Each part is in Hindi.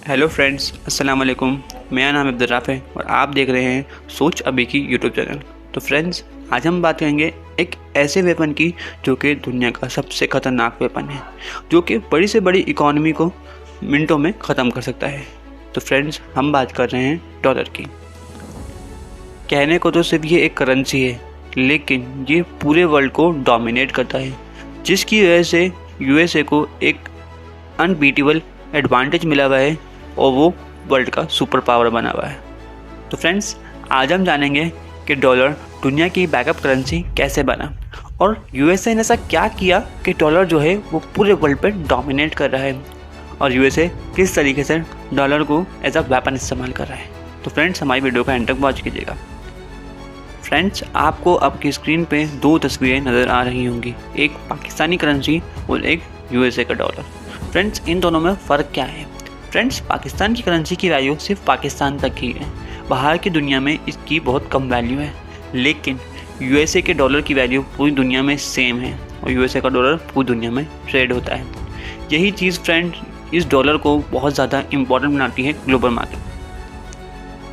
हेलो फ्रेंड्स, अस्सलाम वालेकुम। मेरा नाम अब्दुर्राफ़ है और आप देख रहे हैं सोच अभी की यूट्यूब चैनल। तो फ्रेंड्स, आज हम बात करेंगे एक ऐसे वेपन की जो कि दुनिया का सबसे ख़तरनाक वेपन है, जो कि बड़ी से बड़ी इकॉनमी को मिनटों में ख़त्म कर सकता है। तो फ्रेंड्स, हम बात कर रहे हैं डॉलर की। कहने को तो सिर्फ ये एक करेंसी है, लेकिन ये पूरे वर्ल्ड को डोमिनेट करता है, जिसकी वजह से यूएसए को एक अनबीटेबल एडवांटेज मिला हुआ है और वो वर्ल्ड का सुपर पावर बना हुआ है। तो फ्रेंड्स, आज हम जानेंगे कि डॉलर दुनिया की बैकअप करेंसी कैसे बना और यूएसए ने ऐसा क्या किया कि डॉलर जो है वो पूरे वर्ल्ड पे डोमिनेट कर रहा है, और यूएसए किस तरीके से डॉलर को एज अ वेपन इस्तेमाल कर रहा है। तो फ्रेंड्स, हमारी वीडियो का एंड तक वॉच कीजिएगा। फ्रेंड्स, आपको आपकी स्क्रीन पे दो तस्वीरें नज़र आ रही होंगी, एक पाकिस्तानी करेंसी और एक यूएसए का डॉलर। फ्रेंड्स, इन दोनों में फ़र्क क्या है? फ्रेंड्स, पाकिस्तान की करेंसी की वैल्यू सिर्फ पाकिस्तान तक ही है, बाहर की दुनिया में इसकी बहुत कम वैल्यू है। लेकिन यूएसए के डॉलर की वैल्यू पूरी दुनिया में सेम है और यूएसए का डॉलर पूरी दुनिया में ट्रेड होता है। यही चीज़ फ्रेंड्स इस डॉलर को बहुत ज़्यादा इम्पॉर्टेंट बनाती है ग्लोबल मार्केट।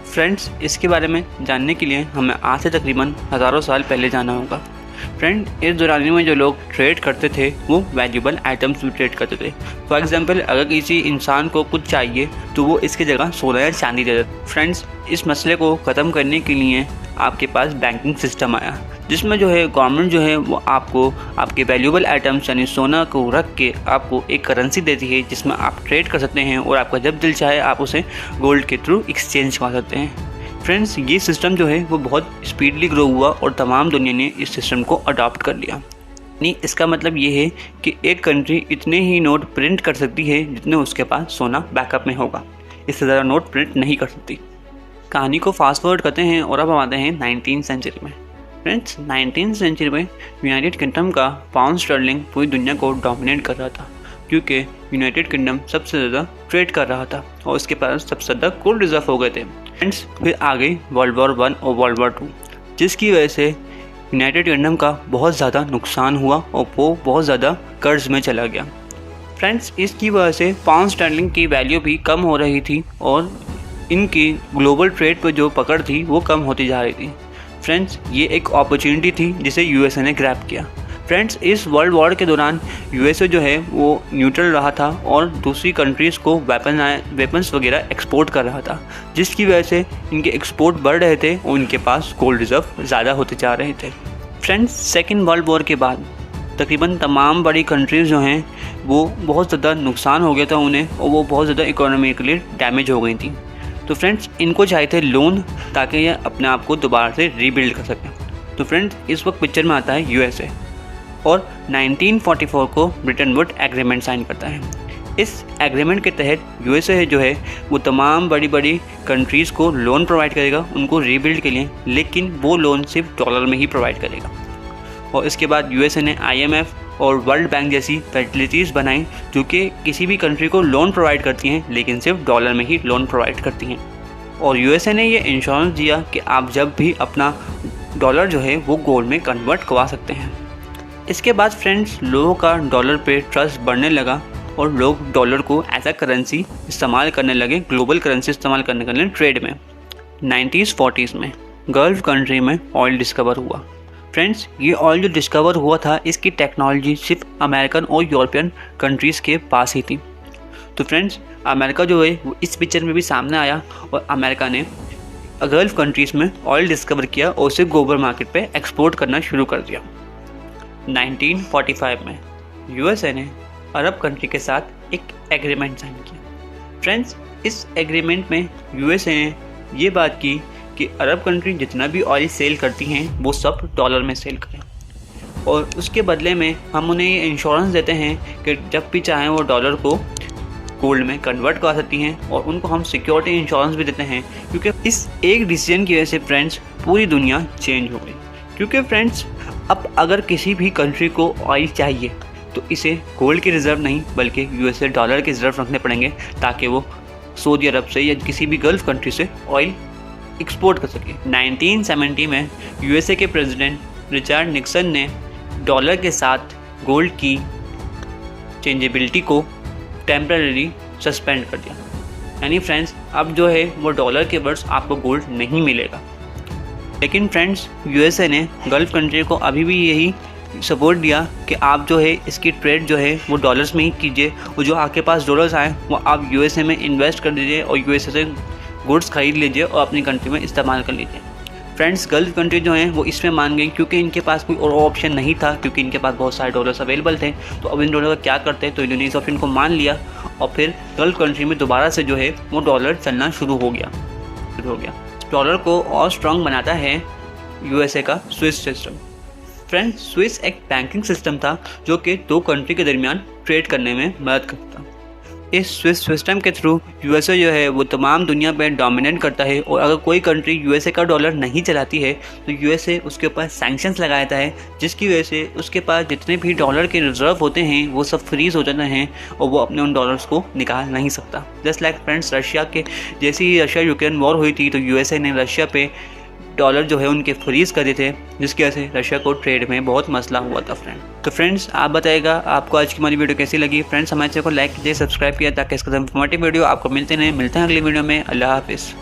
फ्रेंड्स, इसके बारे में जानने के लिए हमें आज से तकरीबन हज़ारों साल पहले जाना होगा। फ्रेंड, इस दौरान में जो लोग ट्रेड करते थे वो वैल्यूबल आइटम्स भी ट्रेड करते थे। फॉर एग्जांपल, अगर किसी इंसान को कुछ चाहिए तो वो इसकी जगह सोना या चांदी दे देता। फ्रेंड्स, इस मसले को ख़त्म करने के लिए आपके पास बैंकिंग सिस्टम आया, जिसमें जो है गवर्नमेंट जो है वो आपको आपके वैल्यूबल आइटम्स यानी सोना को रख के आपको एक करेंसी देती है, जिसमें आप ट्रेड कर सकते हैं और आपका जब दिल चाहे आप उसे गोल्ड के थ्रू एक्सचेंज कर सकते हैं। फ्रेंड्स, ये सिस्टम जो है वो बहुत स्पीडली ग्रो हुआ और तमाम दुनिया ने इस सिस्टम को अडॉप्ट कर लिया। नहीं, इसका मतलब ये है कि एक कंट्री इतने ही नोट प्रिंट कर सकती है जितने उसके पास सोना बैकअप में होगा, इससे ज़्यादा नोट प्रिंट नहीं कर सकती। कहानी को फास्ट फॉरवर्ड करते हैं और अब हम आते हैं 19वीं सेंचुरी में। फ्रेंड्स, 19वीं सेंचुरी में यूनाइटेड किंगडम का पाउंड स्टर्लिंग पूरी दुनिया को डोमिनेट कर रहा था, क्योंकि यूनाइटेड किंगडम सबसे ज़्यादा ट्रेड कर रहा था और उसके पास सबसे ज़्यादा गोल्ड रिजर्व हो गए थे। फ्रेंड्स, फिर आ गई वर्ल्ड वॉर 1 और वर्ल्ड वॉर 2, जिसकी वजह से यूनाइटेड किंगडम का बहुत ज़्यादा नुकसान हुआ और वो बहुत ज़्यादा कर्ज में चला गया। फ्रेंड्स, इसकी वजह से पाउंड स्टर्लिंग की वैल्यू भी कम हो रही थी और इनकी ग्लोबल ट्रेड पर जो पकड़ थी वो कम होती जा रही थी। फ्रेंड्स, ये एक अपॉर्चुनिटी थी जिसे यूएसए ने ग्रैब किया। फ्रेंड्स, इस वर्ल्ड वॉर के दौरान यूएसए जो है वो न्यूट्रल रहा था और दूसरी कंट्रीज़ को वेपन्स वगैरह एक्सपोर्ट कर रहा था, जिसकी वजह से इनके एक्सपोर्ट बढ़ रहे थे और इनके पास गोल्ड रिजर्व ज़्यादा होते जा रहे थे। फ्रेंड्स, सेकेंड वर्ल्ड वॉर के बाद तकरीबन तमाम बड़ी कंट्रीज़ जो हैं वो बहुत ज़्यादा नुकसान हो गया था उन्हें और वो बहुत ज़्यादा इकोनॉमिकली डैमेज हो गई थी। तो फ्रेंड्स, इनको चाहिए थे लोन ताकि ये अपने आप को दोबारा से रीबिल्ड कर सकें। तो फ्रेंड्स, इस वक्त पिक्चर में आता है यूएसए और 1944 को ब्रिटन वुड एग्रीमेंट साइन करता है। इस एग्रीमेंट के तहत यूएसए जो है वो तमाम बड़ी बड़ी कंट्रीज़ को लोन प्रोवाइड करेगा उनको रीबिल्ड के लिए, लेकिन वो लोन सिर्फ डॉलर में ही प्रोवाइड करेगा। और इसके बाद यूएसए ने आईएमएफ और वर्ल्ड बैंक जैसी फैसिलिटीज़ बनाई जो कि किसी भी कंट्री को लोन प्रोवाइड करती हैं, लेकिन सिर्फ डॉलर में ही लोन प्रोवाइड करती हैं। और यूएसए ने ये इंश्योरेंस दिया कि आप जब भी अपना डॉलर जो है वो गोल्ड में कन्वर्ट करवा सकते हैं। इसके बाद फ्रेंड्स, लोगों का डॉलर पे ट्रस्ट बढ़ने लगा और लोग डॉलर को एज अ करेंसी इस्तेमाल करने लगे, ग्लोबल करेंसी इस्तेमाल करने के लिए ट्रेड में। 1940s में गल्फ कंट्री में ऑयल डिस्कवर हुआ। फ्रेंड्स, ये ऑयल जो डिस्कवर हुआ था इसकी टेक्नोलॉजी सिर्फ अमेरिकन और यूरोपियन कंट्रीज़ के पास ही थी। तो फ्रेंड्स, अमेरिका जो है वो इस पिक्चर में भी सामने आया और अमेरिका ने गल्फ कंट्रीज़ में ऑयल डिस्कवर किया और उसे ग्लोबल मार्केट पे एक्सपोर्ट करना शुरू कर दिया। 1945 में यूएसए ने अरब कंट्री के साथ एक एग्रीमेंट साइन किया। फ्रेंड्स, इस एग्रीमेंट में यूएसए ने ये बात की कि अरब कंट्री जितना भी ऑयल सेल करती हैं वो सब डॉलर में सेल करें और उसके बदले में हम उन्हें ये इंश्योरेंस देते हैं कि जब भी चाहें वो डॉलर को गोल्ड में कन्वर्ट कर सकती हैं और उनको हम सिक्योरिटी इंश्योरेंस भी देते हैं। क्योंकि इस एक डिसीजन की वजह से फ्रेंड्स पूरी दुनिया चेंज हो गई। क्योंकि फ्रेंड्स, अब अगर किसी भी कंट्री को ऑयल चाहिए तो इसे गोल्ड के रिज़र्व नहीं बल्कि यूएसए डॉलर के रिज़र्व रखने पड़ेंगे ताकि वो सऊदी अरब से या किसी भी गल्फ कंट्री से ऑयल एक्सपोर्ट कर सके। 1970 में यूएसए के प्रेसिडेंट रिचर्ड निक्सन ने डॉलर के साथ गोल्ड की चेंजेबिलिटी को टेम्पररी सस्पेंड कर दिया। यानी फ्रेंड्स अब जो है वो डॉलर के वर्ड्स आपको गोल्ड नहीं मिलेगा। लेकिन फ्रेंड्स यूएसए ने गल्फ कंट्री को अभी भी यही सपोर्ट दिया कि आप जो है इसकी ट्रेड जो है वो डॉलर्स में ही कीजिए, और जो आपके पास डॉलर्स आए वो आप यूएसए में इन्वेस्ट कर दीजिए और यूएसए से गुड्स खरीद लीजिए और अपनी कंट्री में इस्तेमाल कर लीजिए। फ्रेंड्स गल्फ कंट्री जो हैं वो इसमें मान गई क्योंकि इनके पास कोई और ऑप्शन नहीं था, क्योंकि इनके पास बहुत सारे डॉलर्स अवेलेबल थे। तो अब इन डॉलर का क्या करते हैं, तो इन्होंने इस ऑप्शन को मान लिया और फिर गल्फ कंट्री में दोबारा से जो है वो डॉलर चलना शुरू हो गया। डॉलर को और स्ट्रॉन्ग बनाता है यूएसए का स्विस सिस्टम। फ्रेंड्स स्विस एक बैंकिंग सिस्टम था जो कि दो कंट्री के दरमियान ट्रेड करने में मदद करता। इस स्विस सिस्टम के थ्रू यूएसए जो है वो तमाम दुनिया में डोमिनेट करता है, और अगर कोई कंट्री यूएसए का डॉलर नहीं चलाती है तो यूएसए उसके ऊपर सैंक्शंस लगाता है, जिसकी वजह से उसके पास जितने भी डॉलर के रिजर्व होते हैं वो सब फ्रीज हो जाते हैं और वो अपने उन डॉलर्स को निकाल नहीं सकता। जस्ट लाइक फ्रेंड्स रशिया के जैसे ही रशिया यूक्रेन वॉर हुई थी तो यूएसए ने रशिया पे डॉलर जो है उनके फ्रीज कर दिए थे, जिसकी वजह से रशिया को ट्रेड में बहुत मसला हुआ था फ्रेंड। तो फ्रेंड्स आप बताइएगा आपको आज की हमारी वीडियो कैसी लगी। फ्रेंड्स हमारे चैनल को लाइक कीजिए, सब्सक्राइब किया ताकि इसका इंफॉर्मेटिव वीडियो आपको मिलते हैं अगली वीडियो में। अल्लाह हाफिज़।